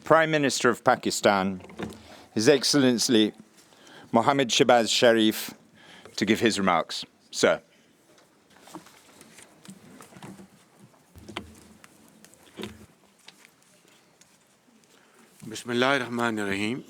Prime Minister of Pakistan, His Excellency Mohammed Shahbaz Sharif, to give his remarks. Sir. Bismillahirrahmanirrahim.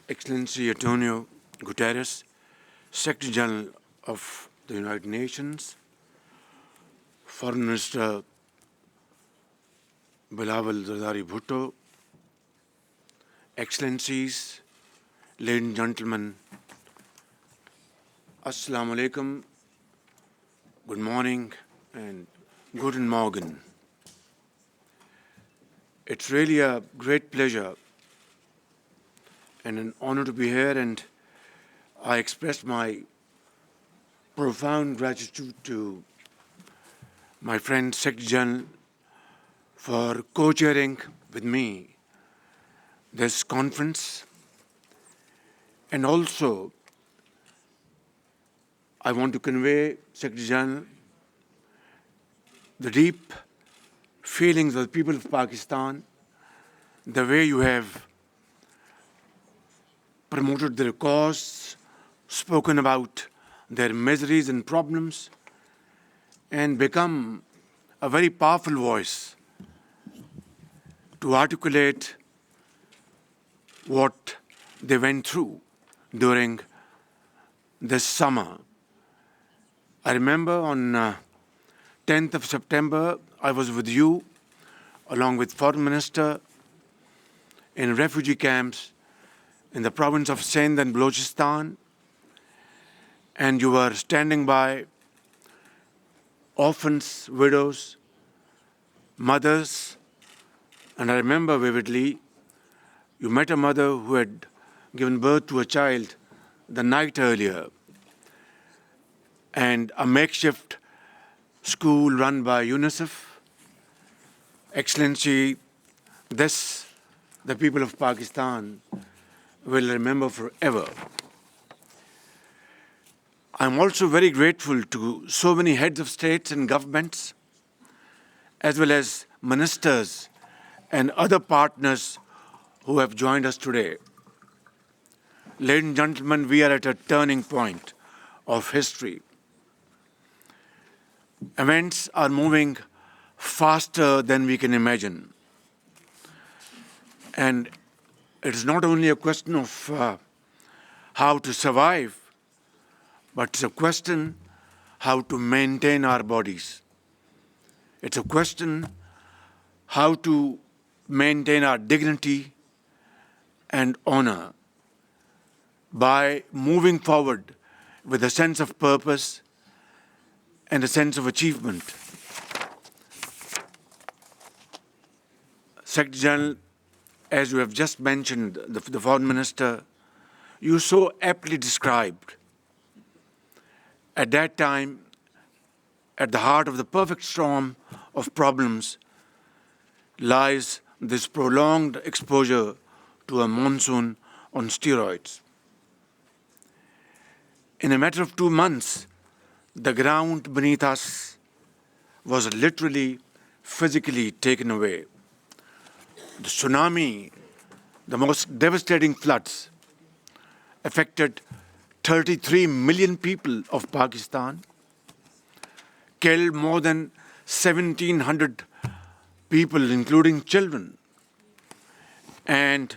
Excellency Antonio Guterres, Secretary General of the United Nations, Foreign Minister Bilawal Zardari Bhutto, Excellencies, ladies and gentlemen, Assalamu alaikum, good morning and guten Morgen. It's really a great pleasure and an honor to be here, and I express my profound gratitude to my friend Secretary General for co-chairing with me this conference. And also, I want to convey, Secretary General, the deep feelings of the people of Pakistan, the way you have promoted their cause, spoken about their miseries and problems, and become a very powerful voice to articulate what they went through during this summer. I remember on 10th of September, I was with you, along with Foreign Minister, in refugee camps in the province of Sindh and Balochistan, and you were standing by orphans, widows, mothers, and I remember vividly, you met a mother who had given birth to a child the night earlier, and a makeshift school run by UNICEF. Excellency, this the people of Pakistan will remember forever. I'm also very grateful to so many heads of states and governments, as well as ministers and other partners who have joined us today. Ladies and gentlemen, we are at a turning point of history. Events are moving faster than we can imagine. And it is not only a question of how to survive, but it's a question how to maintain our bodies. It's a question how to maintain our dignity and honor by moving forward with a sense of purpose and a sense of achievement. Secretary General, as you have just mentioned, the Foreign Minister, you so aptly described, at that time, at the heart of the perfect storm of problems lies this prolonged exposure to a monsoon on steroids. In a matter of 2 months, the ground beneath us was literally, physically taken away. The tsunami, the most devastating floods, affected 33 million people of Pakistan, killed more than 1,700 people, including children, and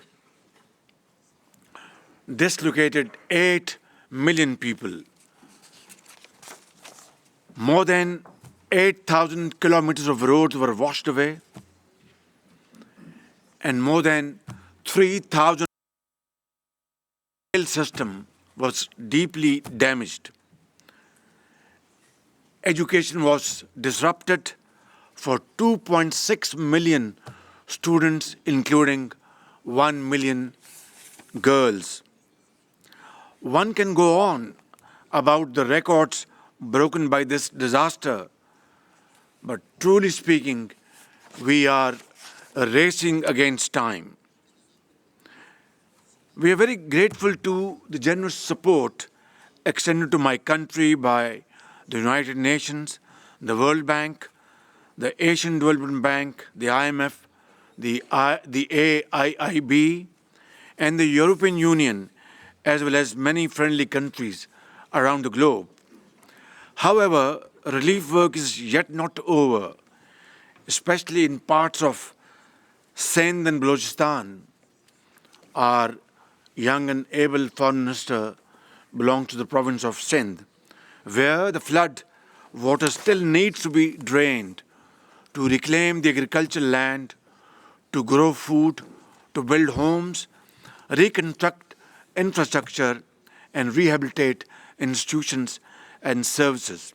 dislocated 8 million people. More than 8,000 kilometers of roads were washed away, and more than 3,000 rail system was deeply damaged. Education was disrupted for 2.6 million students, including 1 million girls. One can go on about the records broken by this disaster, but truly speaking, we are racing against time. We are very grateful to the generous support extended to my country by the United Nations, the World Bank, the Asian Development Bank, the IMF, the AIIB, and the European Union, as well as many friendly countries around the globe. However, relief work is yet not over, especially in parts of Sindh and Balochistan. Our young and able Foreign Minister belongs to the province of Sindh, where the flood water still needs to be drained to reclaim the agricultural land, to grow food, to build homes, reconstruct infrastructure, and rehabilitate institutions and services.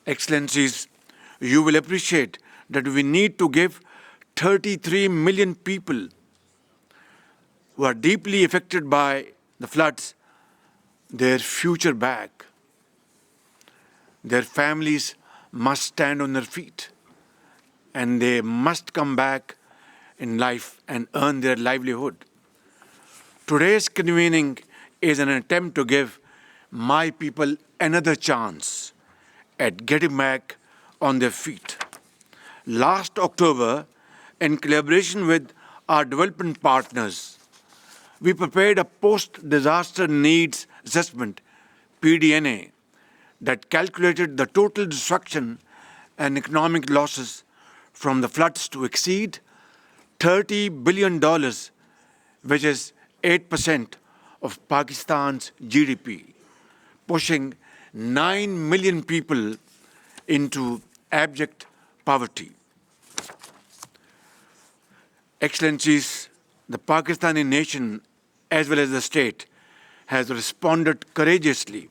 Excellencies, you will appreciate that we need to give 33 million people who are deeply affected by the floods their future back. Their families must stand on their feet, and they must come back in life and earn their livelihood. Today's convening is an attempt to give my people another chance at getting back on their feet. Last October, in collaboration with our development partners, we prepared a post-disaster needs assessment, PDNA, that calculated the total destruction and economic losses from the floods to exceed $30 billion, which is 8% of Pakistan's GDP, pushing 9 million people into abject poverty. Excellencies, the Pakistani nation, as well as the state, has responded courageously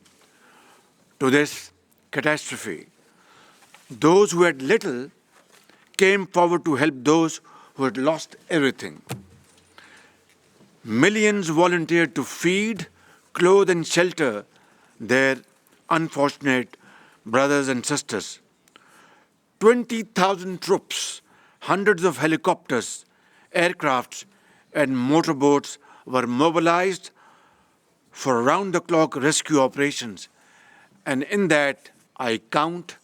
to this catastrophe. Those who had little came forward to help those who had lost everything. Millions volunteered to feed, clothe, and shelter their unfortunate brothers and sisters. 20,000 troops, hundreds of helicopters, aircrafts, and motorboats were mobilized for round-the-clock rescue operations. And in that, I count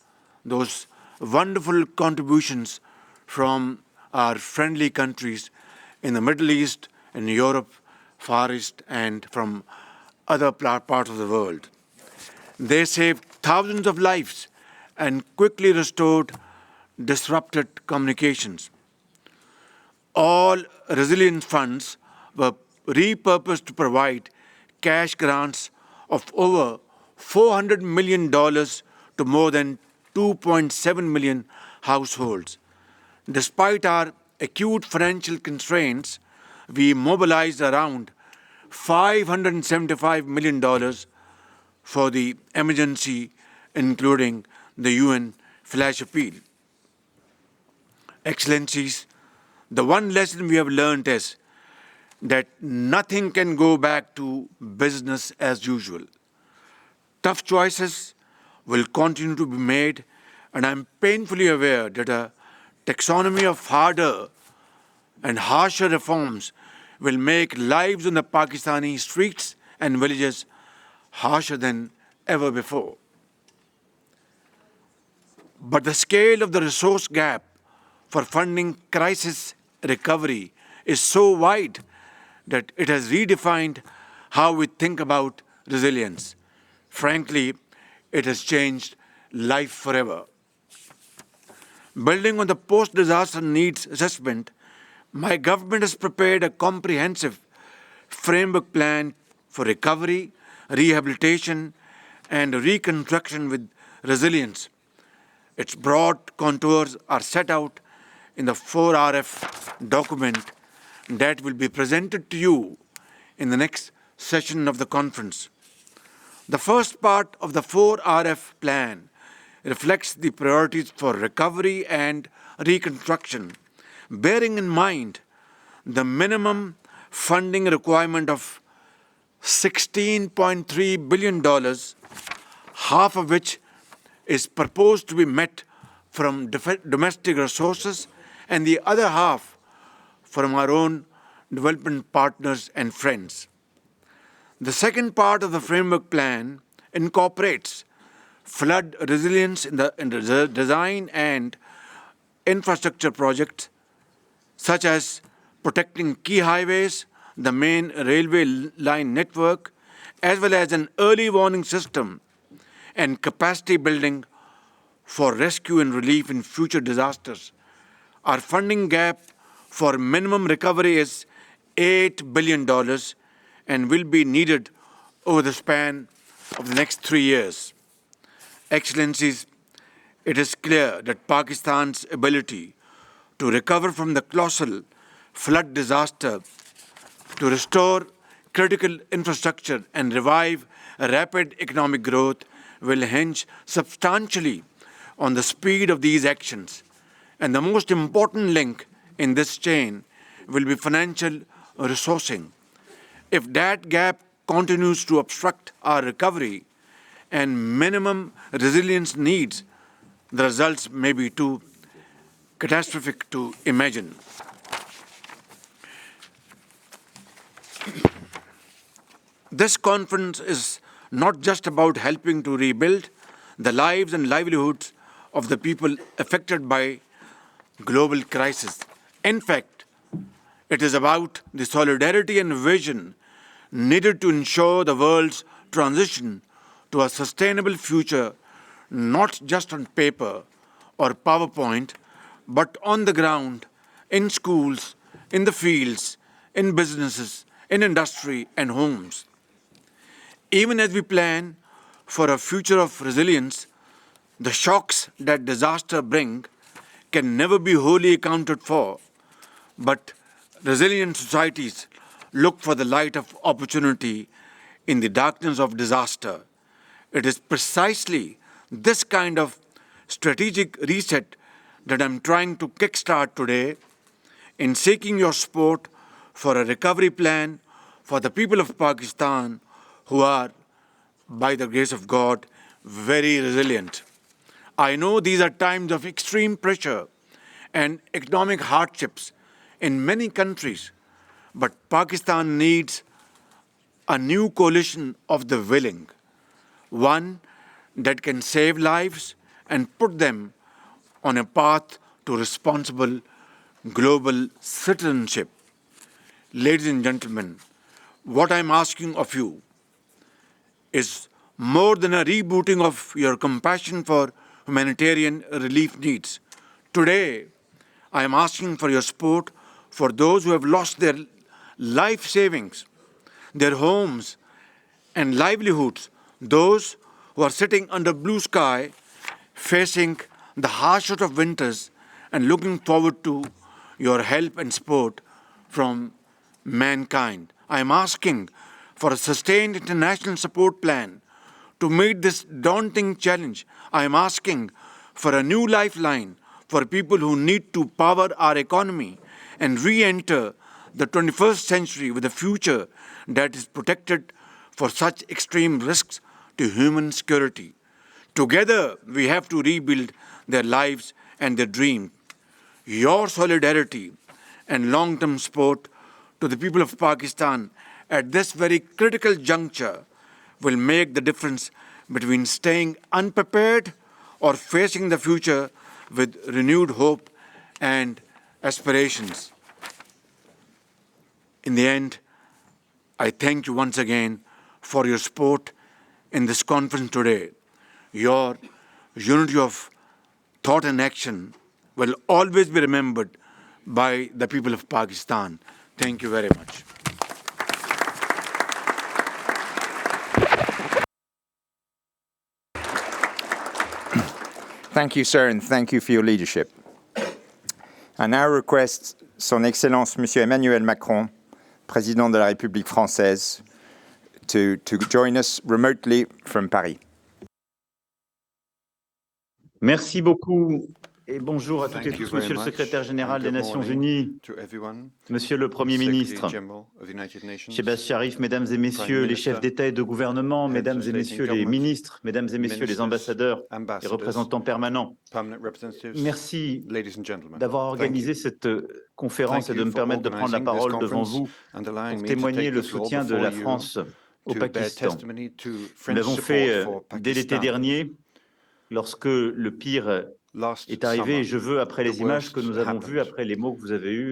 those wonderful contributions from our friendly countries in the Middle East, in Europe, Far East, and from other parts of the world. They saved thousands of lives and quickly restored disrupted communications. All resilience funds were repurposed to provide cash grants of over $400 million to more than 2.7 million households. Despite our acute financial constraints, we mobilized around $575 million for the emergency, including the UN flash appeal. Excellencies, the one lesson we have learned is that nothing can go back to business as usual. Tough choices will continue to be made, and I'm painfully aware that a taxonomy of harder and harsher reforms will make lives in the Pakistani streets and villages harsher than ever before. But the scale of the resource gap for funding crisis recovery is so wide that it has redefined how we think about resilience. Frankly, it has changed life forever. Building on the post-disaster needs assessment, my government has prepared a comprehensive framework plan for recovery, rehabilitation, and reconstruction with resilience. Its broad contours are set out in the 4RF document that will be presented to you in the next session of the conference. The first part of the 4RF plan reflects the priorities for recovery and reconstruction, bearing in mind the minimum funding requirement of $16.3 billion, half of which is proposed to be met from domestic resources and the other half from our own development partners and friends. The second part of the framework plan incorporates flood resilience in the design and infrastructure projects, such as protecting key highways, the main railway line network, as well as an early warning system and capacity building for rescue and relief in future disasters. Our funding gap for minimum recovery is $8 billion and will be needed over the span of the next 3 years. Excellencies, it is clear that Pakistan's ability to recover from the colossal flood disaster, to restore critical infrastructure and revive rapid economic growth will hinge substantially on the speed of these actions. And the most important link in this chain will be financial resourcing. If that gap continues to obstruct our recovery and minimum resilience needs, the results may be too catastrophic to imagine. This conference is not just about helping to rebuild the lives and livelihoods of the people affected by global crisis. In fact, it is about the solidarity and vision needed to ensure the world's transition to a sustainable future, not just on paper or PowerPoint, but on the ground, in schools, in the fields, in businesses, in industry and homes. Even as we plan for a future of resilience, the shocks that disaster bring can never be wholly accounted for, but resilient societies look for the light of opportunity in the darkness of disaster. It is precisely this kind of strategic reset that I'm trying to kickstart today in seeking your support for a recovery plan for the people of Pakistan who are, by the grace of God, very resilient. I know these are times of extreme pressure and economic hardships in many countries, but Pakistan needs a new coalition of the willing, one that can save lives and put them on a path to responsible global citizenship. Ladies and gentlemen, what I'm asking of you is more than a rebooting of your compassion for humanitarian relief needs. Today, I am asking for your support for those who have lost their life savings, their homes and livelihoods, those who are sitting under blue sky, facing the harshest of winters and looking forward to your help and support from mankind. I am asking for a sustained international support plan to meet this daunting challenge. I am asking for a new lifeline for people who need to power our economy and re-enter the 21st century with a future that is protected for such extreme risks to human security. Together, we have to rebuild their lives and their dreams. Your solidarity and long-term support to the people of Pakistan at this very critical juncture will make the difference between staying unprepared or facing the future with renewed hope and aspirations. In the end, I thank you once again for your support in this conference today. Your unity of thought and action will always be remembered by the people of Pakistan. Thank you very much. Thank you, sir, and thank you for your leadership. I now request Son Excellence Monsieur Emmanuel Macron, Président de la République française, to join us remotely from Paris. Merci beaucoup et bonjour à toutes et tous, Monsieur le Secrétaire général des Nations Unies, Monsieur le Premier ministre, Shahbaz Sharif, Mesdames et Messieurs les chefs d'État et de gouvernement, Mesdames et Messieurs les ministres, Mesdames et Messieurs les ambassadeurs et représentants permanents. Merci d'avoir organisé cette conférence et de me permettre de prendre la parole devant vous pour témoigner le soutien de la France au Pakistan. Nous l'avons fait dès l'été dernier, lorsque le pire est arrivé, et je veux, après les images que nous avons vues, après les mots que vous avez eus,